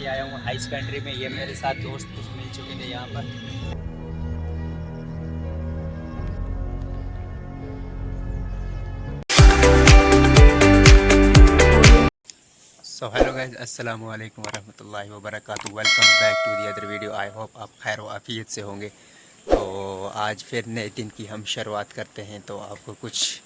लिए आया हूँ हाई सेकेंडरी में। ये मेरे साथ दोस्त कुछ मिल चुके थे यहाँ पर। सो हेलो गाइस, अस्सलाम वालेकुम वरहमतुल्लाहि वबरकातुहू। Welcome back to the other video. I hope आप खैर व आफियत से होंगे। तो आज फिर नए दिन की हम शुरुआत करते हैं। तो आपको कुछ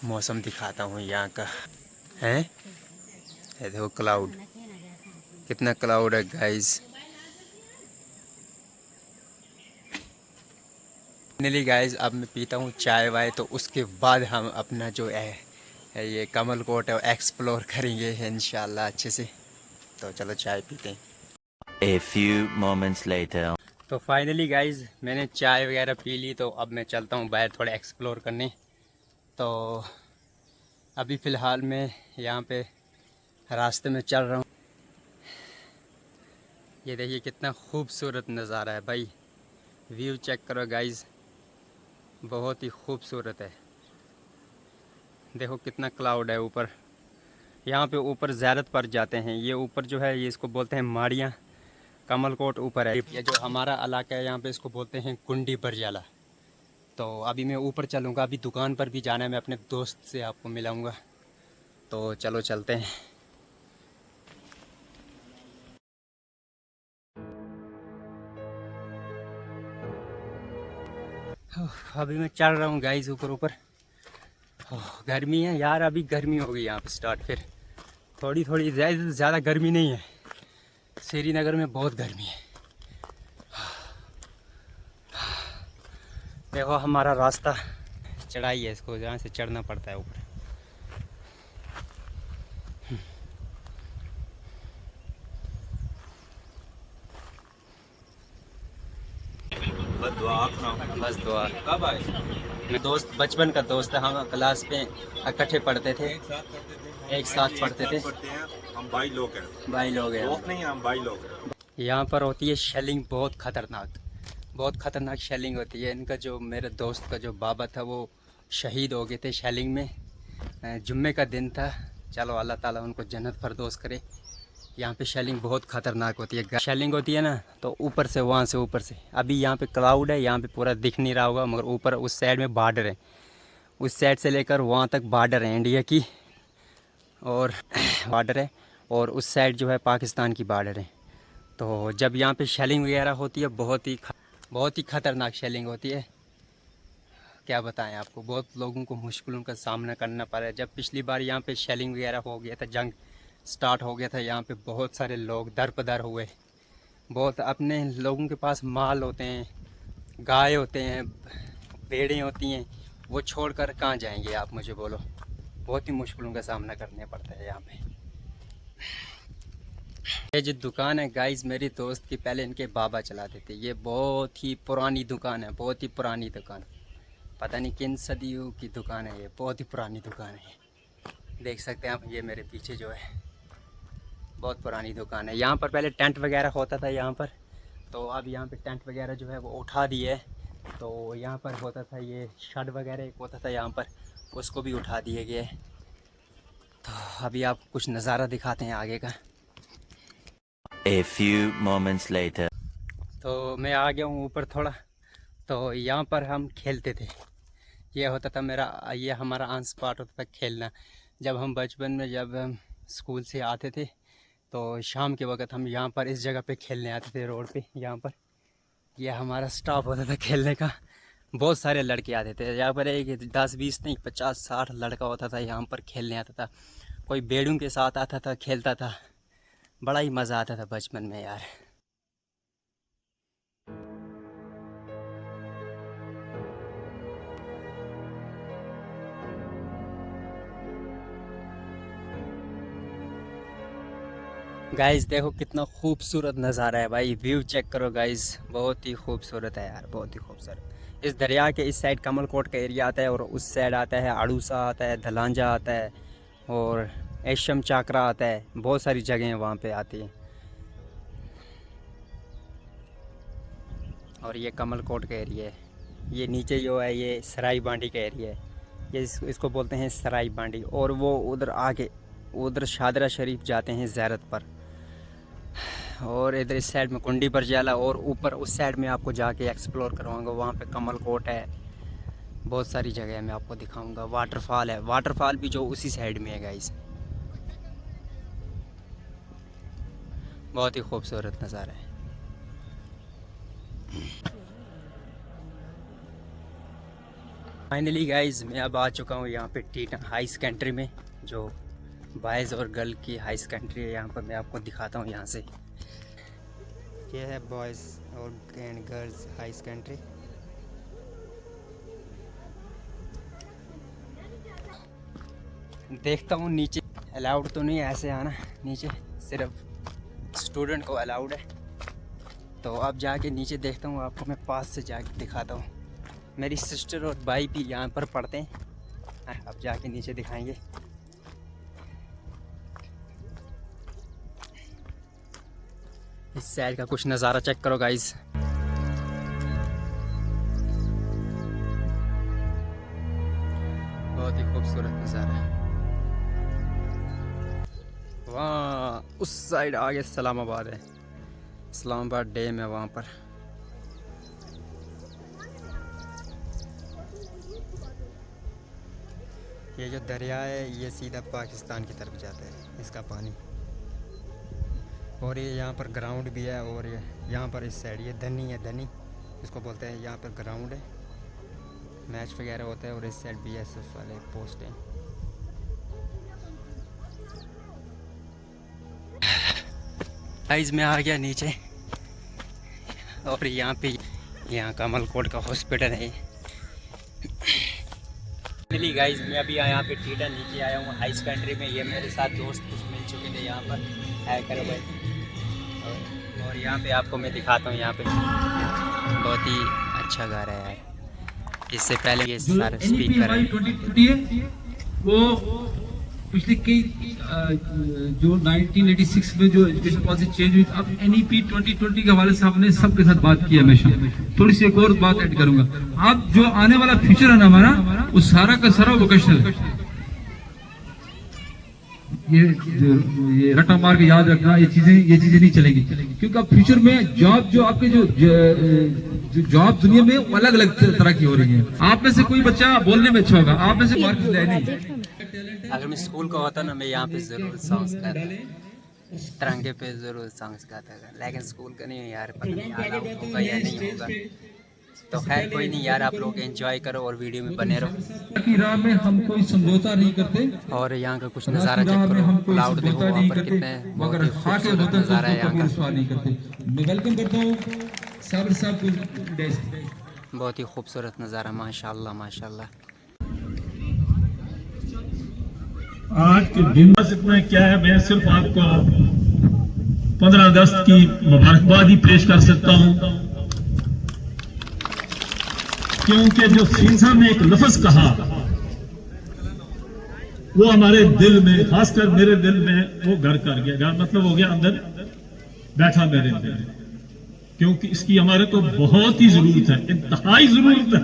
मौसम दिखाता हूँ यहाँ का। हैं ये देखो क्लाउड, कितना क्लाउड है गाइस। फाइनली गाइस अब मैं पीता हूँ चाय वाय, तो उसके बाद हम अपना जो है ये कमल कोट है एक्सप्लोर करेंगे इंशाल्लाह अच्छे से। तो चलो चाय पीते हैं। A few moments later. तो फाइनली गाइस मैंने चाय वगैरह पी ली। तो अब मैं चलता हूँ बाहर थोड़ा एक्सप्लोर करने। तो अभी फ़िलहाल मैं यहाँ पे रास्ते में चल रहा हूँ। ये देखिए कितना खूबसूरत नज़ारा है भाई। व्यू चेक करो गाइस, बहुत ही खूबसूरत है। देखो कितना क्लाउड है ऊपर। यहाँ पे ऊपर ज़्यारत पर जाते हैं। ये ऊपर जो है ये इसको बोलते हैं माड़ियाँ। कमल कोट ऊपर है। ये जो हमारा इलाका है यहाँ पे इसको बोलते हैं कुंडी बरजाला। तो अभी मैं ऊपर चलूँगा। अभी दुकान पर भी जाना है, मैं अपने दोस्त से आपको मिलाऊँगा। तो चलो चलते हैं। अभी मैं चल रहा हूँ गाइस ऊपर ऊपर। गर्मी है यार, अभी गर्मी हो गई यहाँ पे स्टार्ट। फिर थोड़ी थोड़ी ज़्यादा गर्मी नहीं है। श्रीनगर में बहुत गर्मी है। देखो हमारा रास्ता चढ़ाई है, इसको जहाँ से चढ़ना पड़ता है ऊपर। बस दुआ। कब आए? मेरे दोस्त बचपन का दोस्त है, हम क्लास पे इकट्ठे पढ़ते थे, एक साथ पढ़ते थे। हम भाई लोग हैं। भाई लोग हैं, दोस्त नहीं, हम भाई लोग हैं। यहाँ पर होती है शेलिंग बहुत ख़तरनाक शेलिंग होती है। इनका जो मेरे दोस्त का जो बाबा था वो शहीद हो गए थे शेलिंग में। जुम्मे का दिन था। चलो अल्लाह ताला उनको जन्नत फरदौस करे। यहाँ पे शेलिंग बहुत ख़तरनाक होती है। शेलिंग होती है ना तो ऊपर से, वहाँ से ऊपर से। अभी यहाँ पे क्लाउड है, यहाँ पे पूरा दिख नहीं रहा होगा, मगर ऊपर उस साइड में बॉर्डर है। उस साइड से लेकर वहाँ तक बॉर्डर है इंडिया की, और बॉर्डर है। और उस साइड जो है पाकिस्तान की बॉर्डर है। तो जब यहाँ पे शेलिंग वगैरह होती है बहुत ही ख़तरनाक शेलिंग होती है। क्या बताएं आपको, बहुत लोगों को मुश्किलों का सामना करना पड़ा है। जब पिछली बार यहाँ पे शेलिंग वगैरह हो गया था, जंग स्टार्ट हो गया था, यहाँ पे बहुत सारे लोग दरपदर हुए। बहुत अपने लोगों के पास माल होते हैं, गाय होते हैं, भेड़ें होती हैं, वो छोड़कर कहाँ जाएंगे आप मुझे बोलो। बहुत ही मुश्किलों का सामना करना पड़ता है यहाँ पे। ये जो दुकान है गाइस मेरी दोस्त की, पहले इनके बाबा चलाते थे। ये बहुत ही पुरानी दुकान है, बहुत ही पुरानी दुकान। पता नहीं किन सदियों की दुकान है ये, बहुत ही पुरानी दुकान है। देख सकते हैं आप, ये मेरे पीछे जो है बहुत पुरानी दुकान है। यहाँ पर पहले टेंट वगैरह होता था यहाँ पर। तो अब यहाँ पे टेंट वगैरह जो है वो उठा दिए है। तो यहाँ पर होता था ये शेड वगैरह एक होता था यहाँ पर, उसको भी उठा दिए गए। तो अभी आप कुछ नज़ारा दिखाते हैं आगे का। A few moments later. तो मैं आ गया हूँ ऊपर थोड़ा। तो यहाँ पर हम खेलते थे। ये होता था मेरा, ये हमारा आन स्पॉट होता था खेलना। जब हम बचपन में, जब हम स्कूल से आते थे तो शाम के वक्त हम यहाँ पर इस जगह पे खेलने आते थे, रोड पे। यहाँ पर ये हमारा स्टॉप होता था खेलने का। बहुत सारे लड़के आते थे यहाँ पर, एक 10-20 नहीं 50-60 लड़का होता था यहाँ पर खेलने आता था। कोई बेड़ों के साथ आता था, खेलता था। बड़ा ही मज़ा आता था बचपन में यार। गाइस देखो कितना खूबसूरत नज़ारा है भाई। व्यू चेक करो गाइस, बहुत ही खूबसूरत है यार, बहुत ही खूबसूरत। इस दरिया के इस साइड कमल कोट का एरिया आता है, और उस साइड आता है अड़ूसा आता है, धलांजा आता है, और एशम चाकरा आता है। बहुत सारी जगहें वहाँ पे आती हैं। और ये कमल कोट का एरिया है। ये नीचे जो है ये सराय बांडी का एरिया है। ये इसको बोलते हैं सराय बांडी। और वो उधर आगे, उधर शादरा शरीफ जाते हैं ज़ियारत पर। और इधर इस साइड में कुंडी पर जाला, और ऊपर उस साइड में आपको जाके एक्सप्लोर करवाऊंगा। वहाँ पे कमल कोट है, बहुत सारी जगह है मैं आपको दिखाऊंगा। वाटरफॉल है, वाटरफॉल भी जो उसी साइड में है गाइस। बहुत ही खूबसूरत नज़ारा है। फाइनली गाइस मैं अब आ चुका हूँ यहाँ पे टीटन हाई सेकेंडरी में, जो बॉयज़ और गर्ल की हाई सेकेंडरी है। यहाँ पर मैं आपको दिखाता हूँ। यहाँ से ये है बॉयज़ और गर्ल्स हाई सेकेंडरी। देखता हूँ नीचे अलाउड तो नहीं है ऐसे आना, नीचे सिर्फ स्टूडेंट को अलाउड है। तो अब जाके नीचे देखता हूँ, आपको मैं पास से जाके दिखाता हूँ। मेरी सिस्टर और भाई भी यहाँ पर पढ़ते हैं। अब जाके नीचे दिखाएंगे। इस साइड का कुछ नज़ारा चेक करो गाइस। बहुत ही खूबसूरत नज़ारा है। वहाँ उस साइड आगे इस्लामाबाद है, इस्लामाबाद डैम है वहाँ पर। ये जो दरिया है ये सीधा पाकिस्तान की तरफ जाता है इसका पानी। और ये यहाँ पर ग्राउंड भी है, और ये यहाँ पर इस साइड ये धनी है, धनी इसको बोलते हैं। यहाँ पर ग्राउंड है, मैच वगैरह होता है। और इस साइड BSF वाले पोस्ट हैं। गाइस मैं आ गया नीचे, और यहाँ पे यहाँ कमल कोट का हॉस्पिटल है। फाइनली गाइस मैं अभी यहाँ पे टीटन नीचे आया हूँ हाई सेकेंडरी में। ये मेरे साथ दोस्त कुछ मिल चुके थे यहाँ पर, है करो भाई। और यहाँ पे आपको मैं दिखाता हूँ, यहाँ पे बहुत ही अच्छा गा रहा है यार। इससे पहले ये सारे स्पीकर है वो पिछले कई जो 1986 में जो एजुकेशन पॉलिसी चेंज हुई, अब NEP 2020 के हवाले से हमने सबके साथ बात की हमेशा। थोड़ी सी एक और बात ऐड करूंगा। अब जो आने वाला फ्यूचर है ना हमारा, वो सारा का सारा वोकेशनल। ये रटा मार के याद रखना, ये चीजें नहीं चलेंगी, क्योंकि अब फ्यूचर में जॉब जो आपके जो जॉब दुनिया में अलग अलग तरह की हो रही है। आप में से कोई बच्चा बोलने में अच्छा होगा, आप में से मार्क्स नहीं। अगर मैं स्कूल का होता ना, मैं यहाँ पे ज़रूर सॉन्ग्स गाता, तिरंगे पे ज़रूर सॉन्ग्स गाता था। लेकिन स्कूल का नहीं यार, पता नहीं अलाउड होगा या नहीं होगा। तो खैर कोई नहीं यार, आप लोग एंजॉय करो और वीडियो में बने रहो। की राह में हम कोई समझौता नहीं करते। और यहाँ का कुछ नज़ारा चेक करो, क्लाउड देखो वहाँ पर कितने बहुत ही खूबसूरत नज़ारा है यहाँ का। मैं वेलकम करता हूँ साबिर साहब को। बहुत ही खूबसूरत नज़ारा, माशाल्लाह माशाल्लाह। आज के दिन बस इतना क्या है, मैं सिर्फ आपको 15 अगस्त की मुबारकबाद ही पेश कर सकता हूं, क्योंकि जो सिंसा में एक लफ्ज कहा वो हमारे दिल में, खासकर मेरे दिल में वो घर कर गया। घर मतलब हो गया अंदर बैठा मेरे दिल, क्योंकि इसकी हमारे को बहुत ही जरूरत है, इंतहाई जरूरत है।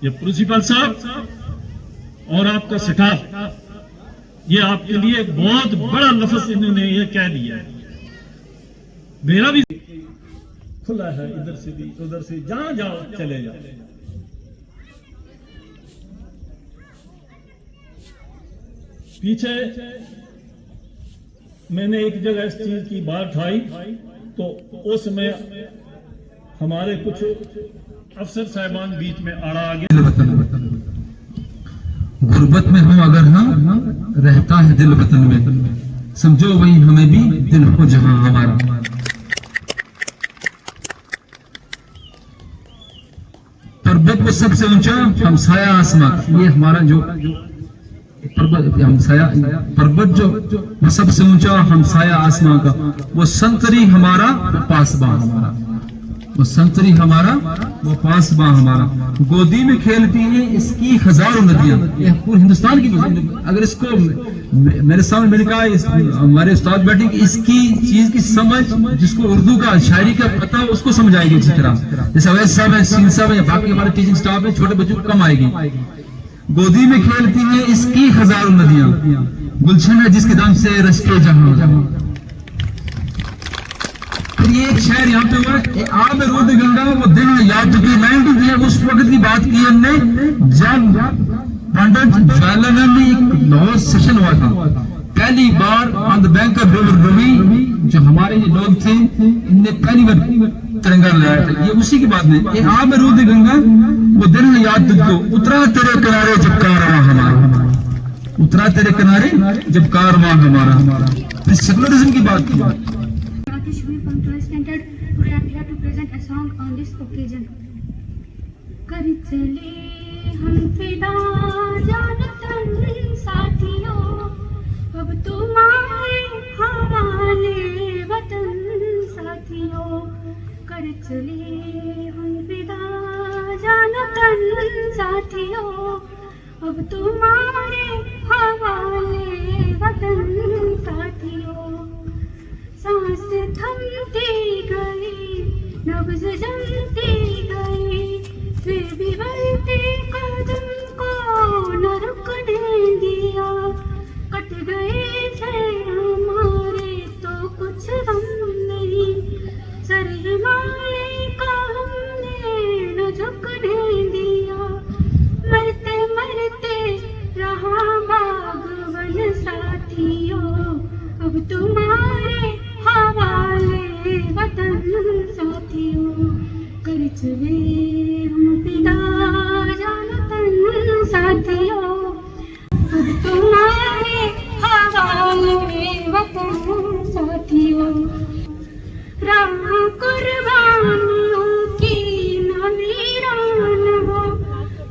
ये प्रिंसिपल साहब और आपका स्टाफ, ये आपके लिए बहुत बड़ा लफ्ज इन्होंने ये कह दिया है। मेरा भी खुला है, इधर से भी उधर से, जहां जाओ चले जाओ। पीछे मैंने एक जगह इस चीज की बात उठाई, तो उसमें हमारे कुछ अफसर साहिबान बीच में आड़ा आ गया। गुर्बत में हो अगर हम, रहता है दिल वतन में, समझो वही हमें भी दिल हो जहां हमारा। पर्वत में सबसे ऊंचा हमसाया आसमां, ये हमारा जो पर्वत हमसाया, पर्वत जो सबसे ऊंचा हमसाया आसमां का, वो संतरी हमारा पासबा हमारा, वो संतरी हमारा वो पासबा हमारा। गोदी में खेलती हैं इसकी हजारों नदियां, ये पूरे हिंदुस्तान की। अगर इसको मेरे सामने मैंने कहा, हमारे उस्ताद बैठे कि इसकी चीज की समझ, जिसको उर्दू का शायरी का पता हो उसको समझ आएगी अच्छी तरह। जैसे अवैध साहब है, सीन साहब है, बाकी हमारे टीचिंग स्टाफ है, छोटे बच्चों को कम आएगी। गोदी में खेलती हैं इसकी हजारों नदियां, गुलशन है जिसके दम से रश्के जहां। शहर यहाँ पे हुआ है आब रोड गंगा, वो दिन याद की 90 की है, उस वक्त की बात की हमने जब पंडित ज्वालानंद में एक लाहौर सेशन हुआ था पहली बार on the bank of river Ravi. जो हमारे ये लोग थे इनने पहली बार तिरंगा लगाया था, ये उसी की बात नहीं। ये आब रोड गंगा, वो दिन याद तुझको, उतरा तेरे किनारे जब कारवां हमारा, उतरा तेरे किनारे जब कारवां हमारा। सेकुलरिज्म की बात की। Kashmir Punctual Standard. Today I am here to present a song on this occasion. कर चले हम फिदा जानतन साथियों, अब तुम्हारे हवाले वतन साथियों। कर चले हम फिदा जानतन साथियों, अब तुम्हारे हवाले वतन साथियों। सांस थमती गई, नब्ज़ जमती गई, फिर भी बढ़ते कदम को न रुकने दिया। कट गए थे हमारे तो कुछ गम नहीं, सर हिमालय का हमने न झुकने दिया। मरते मरते रहा बागवन साथियों, अब तुम्हारे हवाले वतन साथियों। कर चले हम फिदा जानतन साथियों, अब तुम्हारे हवाले वतन साथियों। राह कुर्बानियों की न वीरान हो,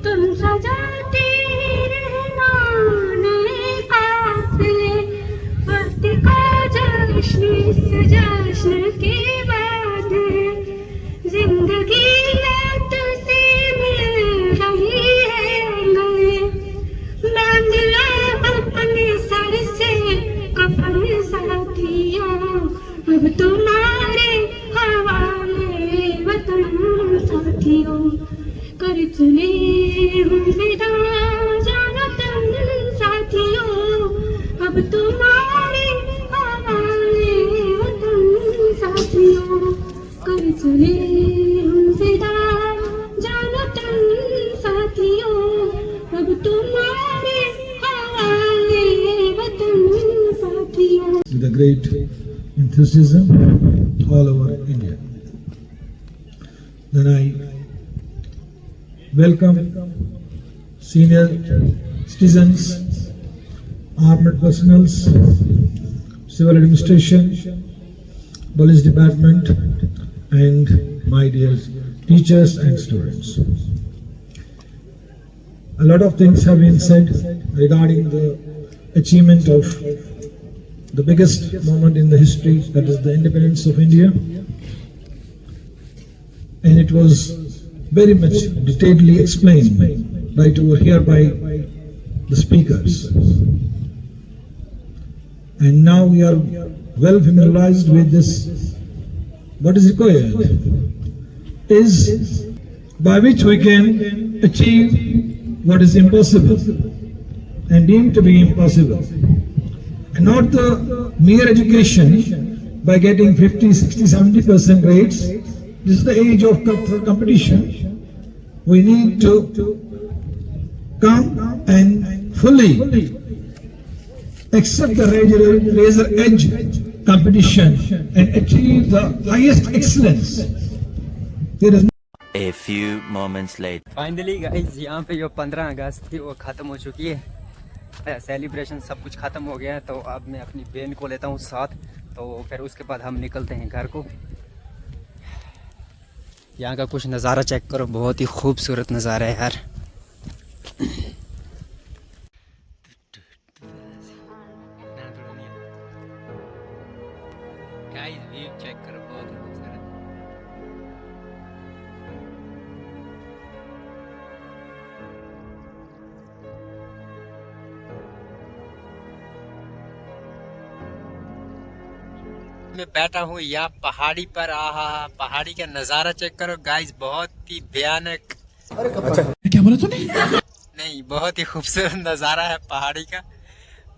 तुम सजाते रहना नए काफिले। वक्त का जश्न इस जश्न के बाद, जिंदगी मौत से मिल रही है गले। बांध लो अपने सर से कफन साथियों, अब तुम्हारे हवाले वतन साथियों। कर चले हम फिदा जानतन साथियों, अब तुम्हारे हवाले वतन साथियों। कर चले हम फिदा जानतन साथियों, अब तुम्हारे हवाले वतन साथियों। With a great enthusiasm all over India. Then I welcome senior citizens, armed personnel, civil administration, police department, and my dear teachers and students. A lot of things have been said regarding the achievement of the biggest moment in the history, that is the independence of India, and it was very much detailedly explained right over here by the speakers. And now we are well familiarized with this. What is required is by which we can achieve what is impossible and deemed to be impossible. And not the mere education by getting 50, 60, 70% grades. This is the age of competition. We need to come and fully accept the razor edge competition and achieve the highest excellence. There is A few moments later. Finally guys यहाँ पे जो 15 अगस्त थी वो ख़त्म हो चुकी है, celebration सब कुछ ख़त्म हो गया है। तो अब मैं अपनी बहन को लेता हूँ साथ, तो फिर उसके बाद हम निकलते हैं घर को। यहाँ का कुछ नज़ारा चेक करो, बहुत ही खूबसूरत नज़ारा है यार। व्यू चेक करो, बहुत ही खूबसूरत। मैं बैठा हूँ यहाँ पहाड़ी पर। आहा, पहाड़ी का नज़ारा चेक करो गाइस, बहुत ही भयानक। क्या बोला तूने? नहीं, बहुत ही खूबसूरत नज़ारा है पहाड़ी का।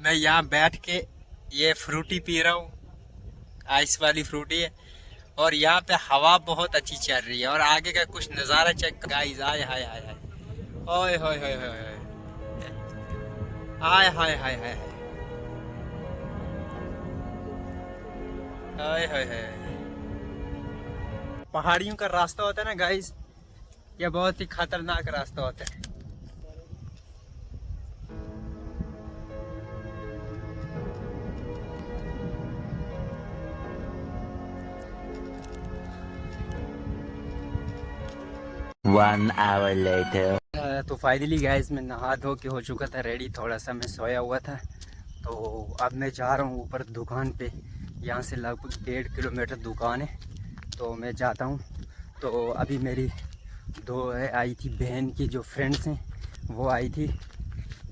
मैं यहाँ बैठ के ये फ्रूटी पी रहा हूँ, आइस वाली फ्रूटी है, और यहाँ पे हवा बहुत अच्छी चल रही है और आगे का कुछ नज़ारा चेक गाइस। आय हाय हाय हाय, ओए होए होए होए, आय हाय हाय हाय, आय हाय हाय। पहाड़ियों का रास्ता होता है ना गाइस, यह बहुत ही खतरनाक रास्ता होता है।1 hour later. तो फाइनली गाइस मैं नहा धो के हो चुका था रेडी, थोड़ा सा मैं सोया हुआ था। तो अब मैं जा रहा हूँ ऊपर दुकान पे, यहाँ से लगभग 1.5 किलोमीटर दुकान है, तो मैं जाता हूँ। तो अभी मेरी आई थी बहन की जो फ्रेंड्स हैं वो आई थी,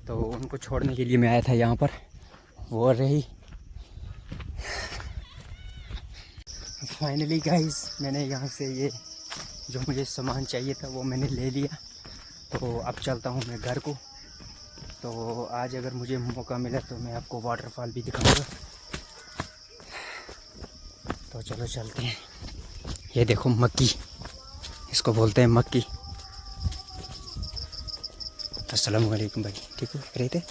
तो उनको छोड़ने के लिए मैं आया था यहाँ पर। वो रही फाइनली गाइस, मैंने यहाँ से ये जो मुझे सामान चाहिए था वो मैंने ले लिया। तो अब चलता हूँ मैं घर को। तो आज अगर मुझे मौका मिला तो मैं आपको वाटरफॉल भी दिखाऊंगा। तो चलो चलते हैं। ये देखो मक्की, इसको बोलते हैं मक्की। अस्सलाम वालेकुम भाई, ठीक हो रहते?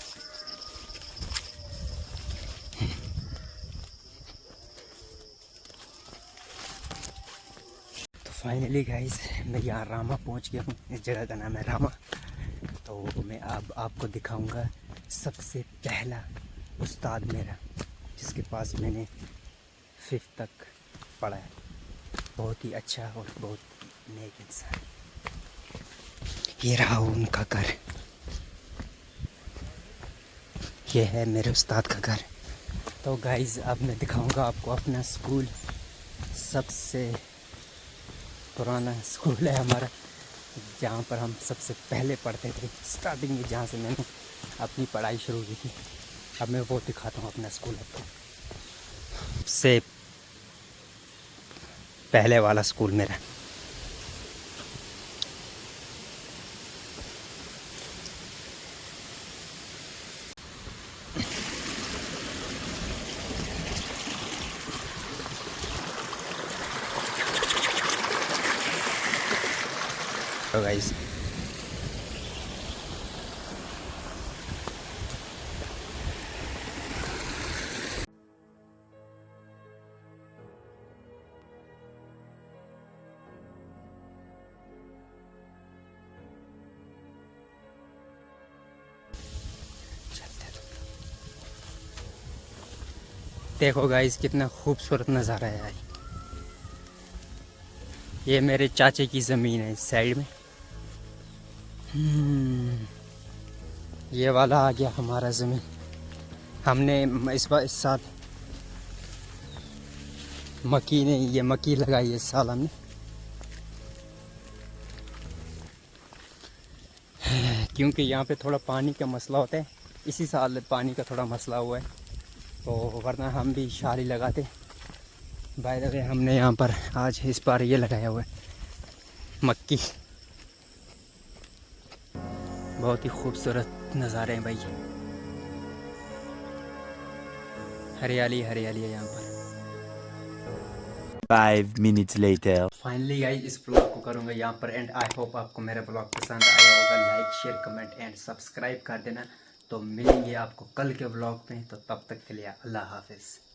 तो फाइनली गाइस मैं यहाँ रामा पहुँच गया हूँ। इस जगह का नाम है रामा। तो मैं अब आपको दिखाऊंगा सबसे पहला उस्ताद मेरा, जिसके पास मैंने 5th तक पढ़ा है। बहुत ही अच्छा और बहुत नेक इंसान। ये रहा उनका घर, ये है मेरे उस्ताद का घर। तो गाइस अब मैं दिखाऊंगा आपको अपना स्कूल। सबसे पुराना स्कूल है हमारा, जहाँ पर हम सबसे पहले पढ़ते थे स्टार्टिंग में, जहाँ से मैंने अपनी पढ़ाई शुरू की थी। अब मैं वो दिखाता हूँ अपना स्कूल आपको। सबसे पहले वाला स्कूल मेरा। तो गाइस देखो गाइस कितना खूबसूरत नज़ारा है यार। ये मेरे चाचे की ज़मीन है इस साइड में। ये वाला आ गया हमारा ज़मीन। हमने इस साल मक्की ने ये मक्की लगाई है इस साल हमने। क्योंकि यहाँ पे थोड़ा पानी का मसला होता है, इसी साल पानी का थोड़ा मसला हुआ है, तो वरना हम भी शाली लगाते। बाय द वे हमने यहाँ पर आज इस बार ये लगाया हुआ है मक्की। बहुत ही खूबसूरत नज़ारे हैं भाई, हरियाली हरियाली है यहाँ पर। 5 minutes later. फाइनली गाइस इस ब्लॉग को करूँगा यहाँ पर एंड। आई होप आपको मेरा ब्लॉग पसंद आया होगा। Like share comment and subscribe कर देना। तो मिलेंगे आपको कल के ब्लॉग में, तो तब तक के लिए अल्लाह हाफिज़।